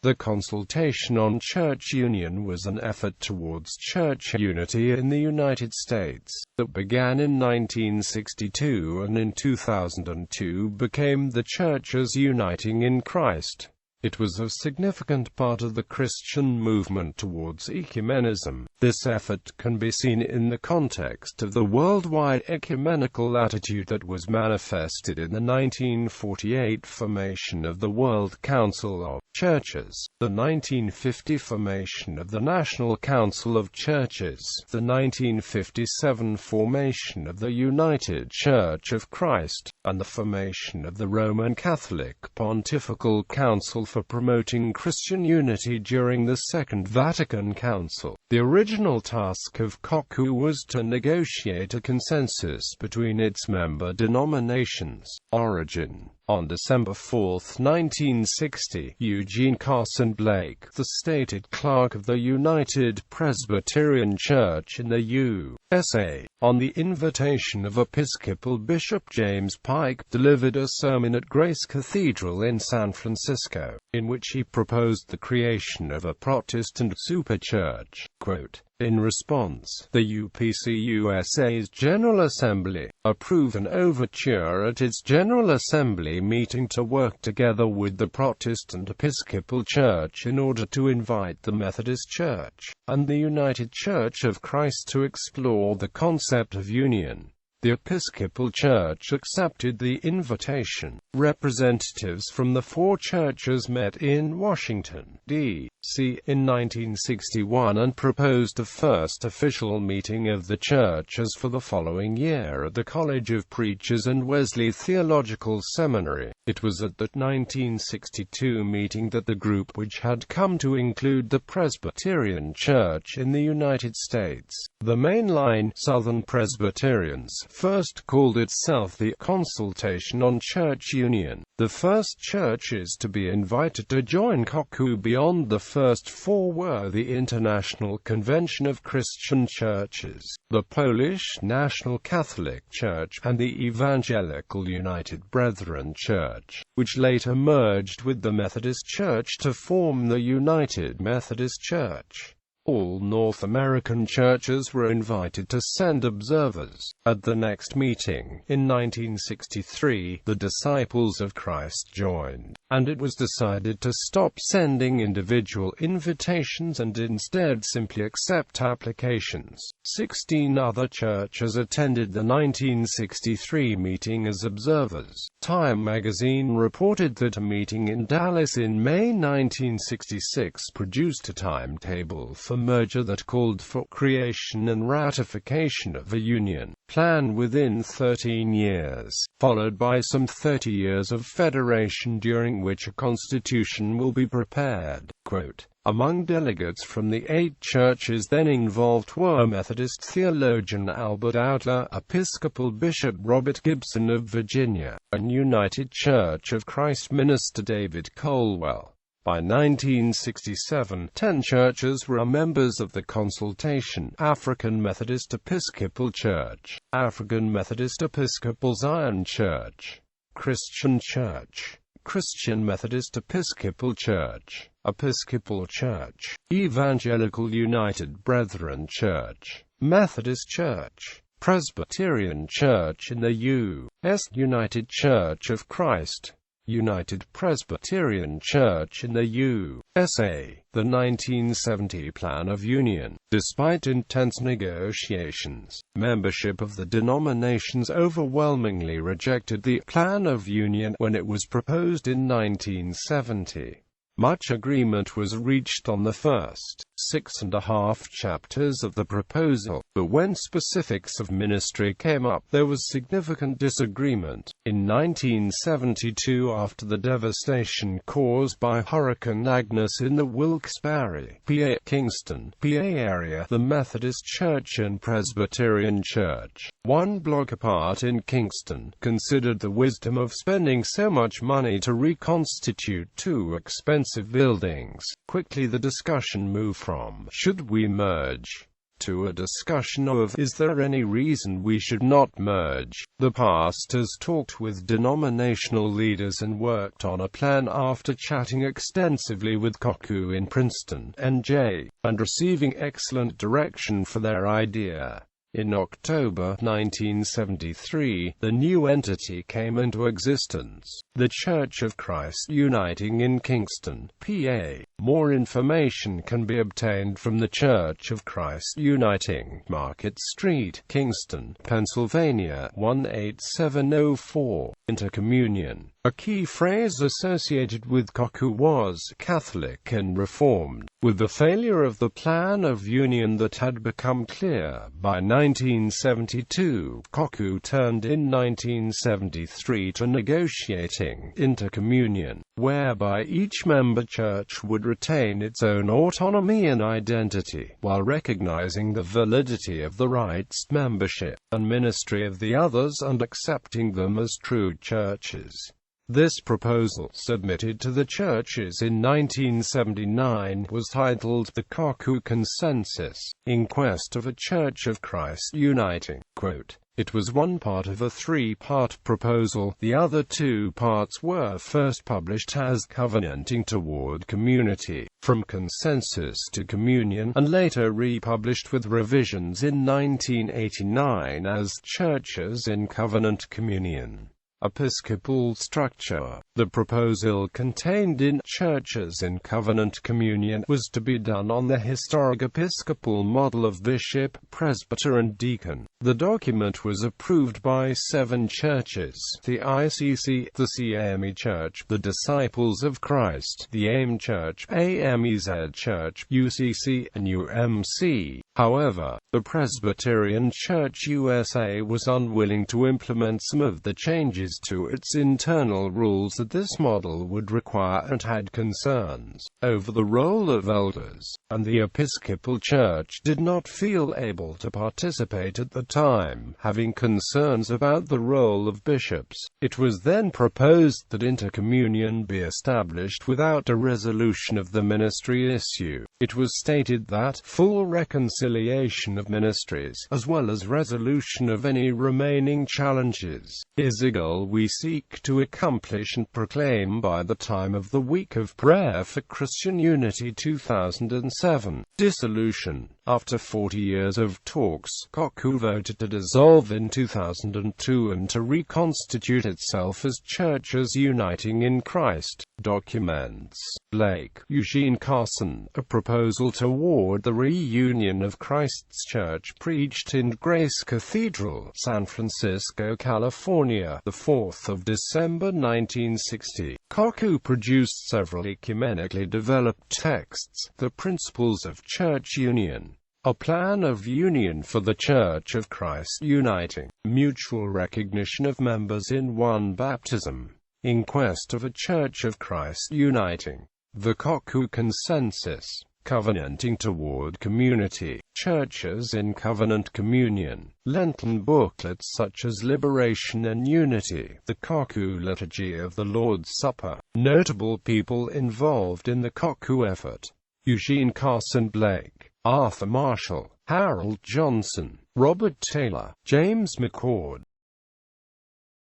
The Consultation on Church Union was an effort towards church unity in the United States, that began in 1962 and in 2002 became the churches uniting in Christ. It was a significant part of the Christian movement towards ecumenism. This effort can be seen in the context of the worldwide ecumenical attitude that was manifested in the 1948 formation of the World Council of Churches, the 1950 formation of the National Council of Churches, the 1957 formation of the United Church of Christ, and the formation of the Roman Catholic Pontifical Council for promoting Christian unity during the Second Vatican Council. The original task of COCU was to negotiate a consensus between its member denominations. Origin. On December 4, 1960, Eugene Carson Blake, the stated clerk of the United Presbyterian Church in the USA, on the invitation of Episcopal Bishop James Pike, delivered a sermon at Grace Cathedral in San Francisco, in which he proposed the creation of a Protestant superchurch. Quote, in response, the UPC-USA's General Assembly approved an overture at its General Assembly meeting to work together with the Protestant Episcopal Church in order to invite the Methodist Church and the United Church of Christ to explore the concept of union. The Episcopal Church accepted the invitation. Representatives from the four churches met in Washington, D.C. in 1961 and proposed a first official meeting of the churches for the following year at the College of Preachers and Wesley Theological Seminary. It was at that 1962 meeting that the group, which had come to include the Presbyterian Church in the United States, the mainline Southern Presbyterians, first called itself the Consultation on Church Union. The first churches to be invited to join COCU beyond the first four were the International Convention of Christian Churches, the Polish National Catholic Church, and the Evangelical United Brethren Church, which later merged with the Methodist Church to form the United Methodist Church. All North American churches were invited to send observers. At the next meeting, in 1963, the Disciples of Christ joined, and it was decided to stop sending individual invitations and instead simply accept applications. 16 other churches attended the 1963 meeting as observers. Time magazine reported that a meeting in Dallas in May 1966 produced a timetable for merger that called for creation and ratification of a union plan within 13 years, followed by some 30 years of federation during which a constitution will be prepared. Quote, among delegates from the 8 churches then involved were Methodist theologian Albert Outler, Episcopal Bishop Robert Gibson of Virginia, and United Church of Christ minister David Colwell. By 1967, 10 churches were members of the Consultation: African Methodist Episcopal Church, African Methodist Episcopal Zion Church, Christian Church, Christian Methodist Episcopal Church, Episcopal Church, Evangelical United Brethren Church, Methodist Church, Presbyterian Church in the U.S., United Church of Christ, United Presbyterian Church in the USA. The 1970 Plan of Union. Despite intense negotiations, membership of the denominations overwhelmingly rejected the Plan of Union when it was proposed in 1970. Much agreement was reached on the first 6.5 chapters of the proposal, but when specifics of ministry came up, there was significant disagreement. In 1972, after the devastation caused by Hurricane Agnes in the Wilkes-Barre, PA, Kingston, PA area, the Methodist Church and Presbyterian Church, one block apart in Kingston, considered the wisdom of spending so much money to reconstitute two expensive buildings. Quickly the discussion moved from, should we merge, to a discussion of, is there any reason we should not merge? The pastors talked with denominational leaders and worked on a plan after chatting extensively with COCU in Princeton, NJ, and receiving excellent direction for their idea. In October 1973, the new entity came into existence, the Church of Christ Uniting in Kingston, PA. More information can be obtained from the Church of Christ Uniting, Market Street, Kingston, Pennsylvania 18704. Intercommunion. A key phrase associated with COCU was Catholic and Reformed. With the failure of the plan of union that had become clear by 1972, COCU turned in 1973 to negotiating intercommunion, whereby each member church would retain its own autonomy and identity, while recognizing the validity of the rights, membership, and ministry of the others and accepting them as true churches. This proposal, submitted to the churches in 1979, was titled the COCU Consensus, in quest of a Church of Christ Uniting. Quote, it was one part of a three-part proposal. The other two parts were first published as Covenanting Toward Community, From Consensus to Communion, and later republished with revisions in 1989 as Churches in Covenant Communion. Episcopal structure. The proposal contained in Churches in Covenant Communion was to be done on the historic episcopal model of bishop, presbyter and deacon. The document was approved by 7 churches: the ICC, the CME Church, the Disciples of Christ, the AIM Church, AMEZ Church, UCC, and UMC. However, the Presbyterian Church USA was unwilling to implement some of the changes to its internal rules that this model would require and had concerns over the role of elders, and the Episcopal Church did not feel able to participate at the time, having concerns about the role of bishops. It was then proposed that intercommunion be established without a resolution of the ministry issue. It was stated that full reconciliation of ministries, as well as resolution of any remaining challenges, is a goal we seek to accomplish and proclaim by the time of the Week of Prayer for Christian Unity 2007. Dissolution. After 40 years of talks, COCU voted to dissolve in 2002 and to reconstitute itself as Churches Uniting in Christ. Documents. Blake, Eugene Carson. A proposal toward the reunion of Christ's Church preached in Grace Cathedral, San Francisco, California, the 4th of December 1960. COCU produced several ecumenically developed texts: The Principles of Church Union, A Plan of Union for the Church of Christ Uniting, Mutual Recognition of Members in One Baptism, In Quest of a Church of Christ Uniting, The COCU Consensus, Covenanting Toward Community, Churches in Covenant Communion, Lenten booklets such as Liberation and Unity, the COCU Liturgy of the Lord's Supper. Notable people involved in the COCU effort: Eugene Carson Blake, Arthur Marshall, Harold Johnson, Robert Taylor, James McCord.